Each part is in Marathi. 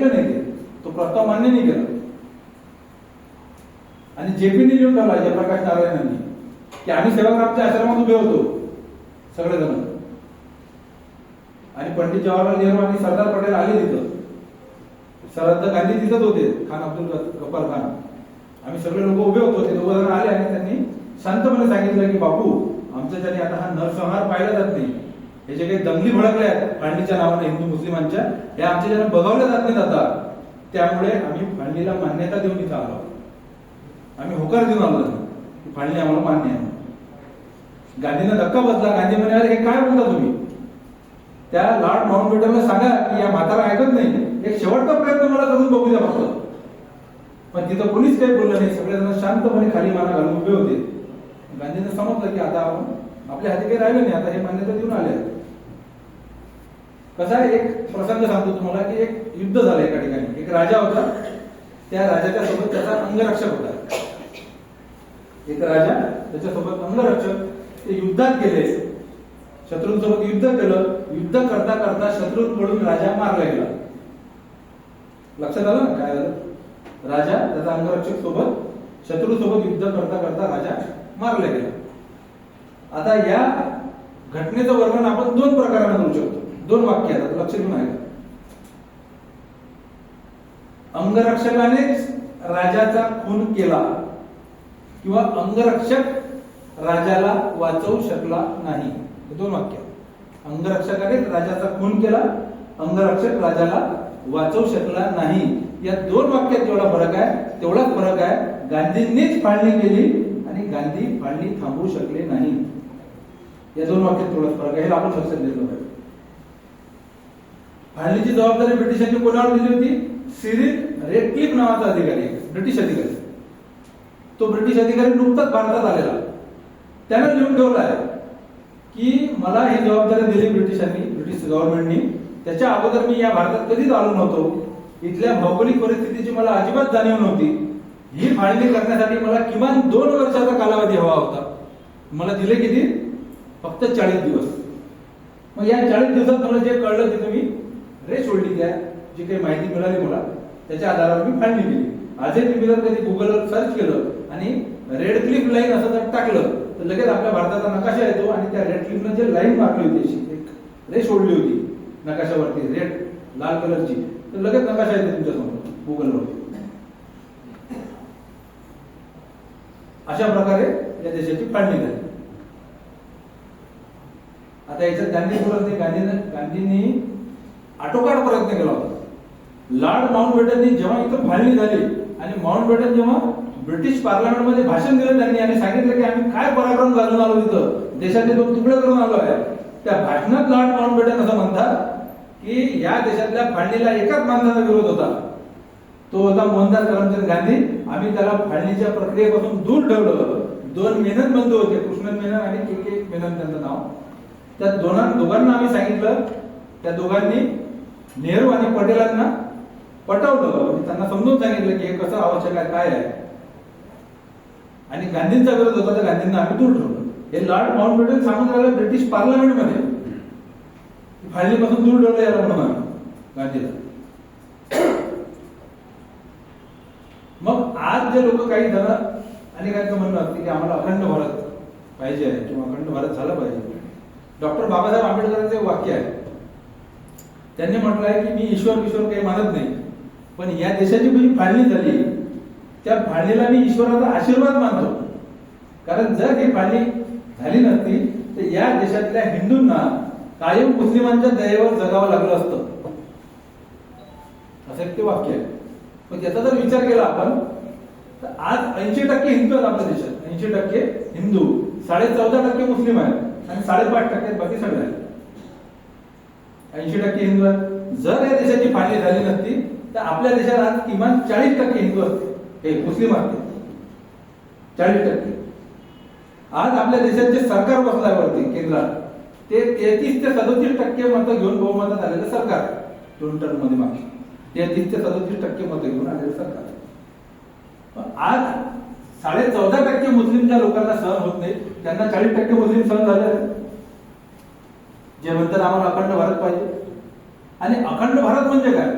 ऐकलं नाही, तो प्रस्ताव मान्य नाही केला. आणि जेपीने लिहून ठेवला जयप्रकाश नारायणांनी की आम्ही सेवाग्रामच्या आश्रमात उभे होतो सगळेजण, आणि पंडित जवाहरलाल नेहरू आणि सरदार पटेल आले तिथं, सरदार गांधी तिथंच होते, खान अब्दुल गफ्फार खान, आम्ही सगळे लोक उभे होतो. ते दोघं जण आले आणि त्यांनी शांतपणे सांगितलं की बापू, आमच्याच्याने आता हा नरसंहार पाहिला जात नाही, हे जे काही दंगली भडकल्या आहेत फाळणीच्या नावाने हिंदू मुस्लिमांच्या, हे आमच्याच्याने बघवल्या जात नाहीत आता, त्यामुळे आम्ही फाळणीला मान्यता देऊन इथं आलो, आम्ही होकार देऊन आलो की फाळणी आम्हाला मान्य आहे. गांधींना धक्का बसला. गांधी म्हणाले हे काय बोलता तुम्ही, त्या लॉर्ड माउंटबॅटनला सांगा की या म्हातारा ऐकत नाही, एक शेवटचा प्रयत्न मला करून बघू द्या फक्त. पण तिथं कोणीच काही बोललं नाही, सगळेजण शांतपणे खाली माना घालून उभे होते. गांधींना समजलं की आता आपण आपल्या हाती काही राहिलं नाही, आता हे मान्यता देऊन आले. कसा आहे, एक प्रसंग सांगतो तुम्हाला की एक युद्ध झालं एका ठिकाणी. एक राजा होता, त्या राजाच्या सोबत त्याचा अंगरक्षक होता. एक राजा त्याच्यासोबत अंगरक्षक, ते युद्धात गेले, शत्रूंसोबत युद्ध केलं. युद्ध करता करता शत्रूंकडून राजा मारला गेला. लक्षात आलं ना काय झालं, राजा त्याचा अंगरक्षक सोबत शत्रू सोबत युद्ध करता करता राजा मारला गेला. आता या घटनेचं वर्णन आपण दोन प्रकाराने करू शकतो, दोन वाक्यात लक्ष देऊन ऐका. अंगरक्षकानेच राजाचा खून केला किंवा अंगरक्षक राजाला वाचवू शकला नाही, हे दोन वाक्य. अंगरक्षकाने राजाचा खून केला, अंगरक्षक राजाला वाचवू शकला नाही, या दोन वाक्यात जेवढा फरक आहे तेवढाच फरक आहे गांधींनीच फाळणी केली आणि गांधी फाळणी थांबवू शकले नाही, या दोन वाक्यात तेवढाच फरक आहे. हे आपण लक्षात घेतलं पाहिजे. फाळणीची जबाबदारी ब्रिटिशांनी कोणावर दिली होती? सिरिल रेडक्लिफ नावाचा अधिकारी, ब्रिटिश अधिकारी. तो ब्रिटिश अधिकारी नुकताच भारतात आलेला, त्याने लिहून ठेवलं आहे की मला ही जबाबदारी दिली ब्रिटिशांनी, ब्रिटिश गव्हर्नमेंटनी. त्याच्या अगोदर मी या भारतात कधीच आलो नव्हतो, इथल्या भौगोलिक परिस्थितीची मला अजिबात जाणीव नव्हती. ही फाळणी करण्यासाठी मला किमान 2 वर्षाचा कालावधी हवा होता. मला दिले किती? फक्त 40 दिवस. मग या 40 दिवसात मला जे कळलं ते तुम्ही रे सोडली, त्या जी काही माहिती मिळाली मला त्याच्या आधारावर मी फाळणी केली. आजही तुम्ही जर कधी गुगलवर सर्च केलं आणि रेड क्लिफ लाईन असं जर टाकलं तर लगेच आपल्या भारताचा नकाशा येतो, आणि त्या रेड क्लिफनं जे लाईन मारली होती, एक रे सोडली होती नकाशावरती रेड लाल कलरची, तर लगेच नकाशा येतो तुमच्या समोर गुगलवरती. अशा प्रकारे या देशाची फाळणी झाली. आता याच्यात गांधी बोलत नाही, गांधींनी आटोकाट प्रयत्न केला होता. लॉर्ड माउंटबॅटननी जेव्हा इथं फाळणी झाली आणि माउंटबॅटन जेव्हा ब्रिटिश पार्लमेंटमध्ये भाषण दिलं त्यांनी आणि सांगितलं की आम्ही काय पराक्रम घालून आलो, तिथं देशाचे 2 तुकडे करून आलो आहे, त्या भाषणात लॉर्ड माउंटबॅटन असं म्हणतात की या देशातल्या फाळणीला एकाच माणसाचा विरोध होता, तो होता मोहनदास करमचंद गांधी. आम्ही त्याला फाळणीच्या प्रक्रियेपासून दूर ठेवलं. 2 मेनन बंधू होते, कृष्णन मेनन आणि के मेनन त्यांचं नाव. त्या दोघांना आम्ही सांगितलं, त्या दोघांनी नेहरू आणि पटेलांना पटवलं, त्यांना समजून सांगितलं की हे कसं आवश्यक आहे, काय आहे. आणि गांधींचा विरोध होता तर गांधींना आम्ही दूर ठेवलं. हे लॉर्ड माउंटबॅटन सांगून राहिलं ब्रिटिश पार्लमेंटमध्ये, फाळणीपासून दूर ठेवलं याला म्हणून गांधीला. मग आज जे लोक काही जण अनेकांचं म्हणणं असते की आम्हाला अखंड भारत पाहिजे आहे किंवा अखंड भारत झालं पाहिजे. डॉक्टर बाबासाहेब आंबेडकरांचं एक वाक्य आहे, त्यांनी म्हटलं आहे की मी ईश्वर काही मानत नाही, पण या देशाची जी फाळणी झाली त्या फाळणीला मी ईश्वराचा आशीर्वाद मानतो. कारण जर ही फाळणी झाली नसती तर या देशातल्या हिंदूंना कायम मुस्लिमांच्या दयेवर जगावं लागलं असतं, असं एक ते वाक्य आहे. पण त्याचा जर विचार केला आपण तर आज 80% हिंदू आहेत आपल्या देशात. 80% हिंदू, 14.5% मुस्लिम आहेत आणि 5.5% बाकी सगळे आहेत. 80% हिंदू आहेत. जर या देशाची फाळणी झाली नसती तर आपल्या देशात आज किमान 40% हिंदू असते, हे मुस्लिम असते 40%. आज आपल्या देशात जे सरकार बसलाय वरती केंद्रात, ते 33 ते 37% मतं घेऊन बहुमतात आलेलं सरकार. 2 टर्म मध्ये मागे 33 ते 37% मतं घेऊन आलेलं सरकार. आज 14.5% मुस्लिमच्या लोकांना सहन होत नाही, त्यांना 40% मुस्लिम सहन झाले, जे म्हणतात आम्हाला अखंड भारत पाहिजे. आणि अखंड भारत म्हणजे काय?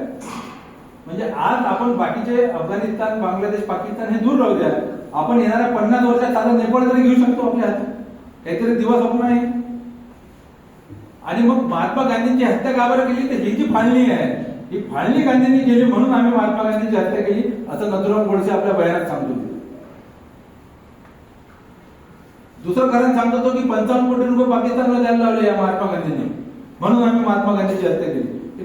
आज आपण बाकीचे अफगाणिस्तान, बांगलादेश, पाकिस्तान हे दूर राहू द्या, आपण येणाऱ्या 50 वर्षात साधं नेपाळ तरी घेऊ शकतो आपल्या हातात. काहीतरी दिवस आपण आहे. आणि मग महात्मा गांधींची हत्या का बरं केली, तर ही जी फाळणी आहे, ही फाळणी गांधींनी केली म्हणून आम्ही महात्मा गांधींची हत्या केली, असं नथुराम गोडसे आपल्या बयानात सांगतो. दुसरं कारण सांगतो तो की 55 कोटी रुपये पाकिस्तानला द्यायला लावले या महात्मा गांधींनी, म्हणून आम्ही महात्मा गांधींची हत्या केली.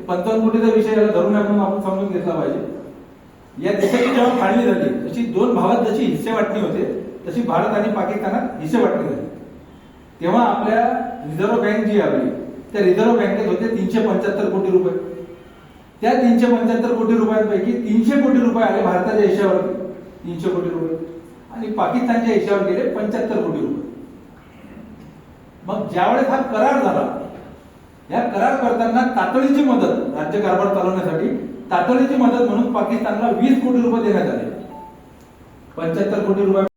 55 कोटीचा विषय याला धरून आहे म्हणून आपण समजून घेतला पाहिजे. या देशाची जेव्हा फाळणी झाली, तशी दोन भावात जशी हिस्से वाटणी होते, तशी भारत आणि पाकिस्तानात हिस्से वाटणी झाली. तेव्हा आपल्या रिझर्व्ह बँक जी आपली, त्या रिझर्व्ह बँकेत होते 375 कोटी रुपये. त्या 375 कोटी रुपयांपैकी 300 कोटी रुपये आले भारताच्या हिश्श्यावर, 300 कोटी रुपये, आणि पाकिस्तानच्या हिश्श्यावर गेले 75 कोटी रुपये. मग ज्यावेळेस हा करार झाला, या करार करताना तातडीची मदत, राज्य कारभार चालवण्यासाठी तातडीची मदत म्हणून पाकिस्तानला 20 कोटी रुपये देण्यात आले. 75 कोटी रुपये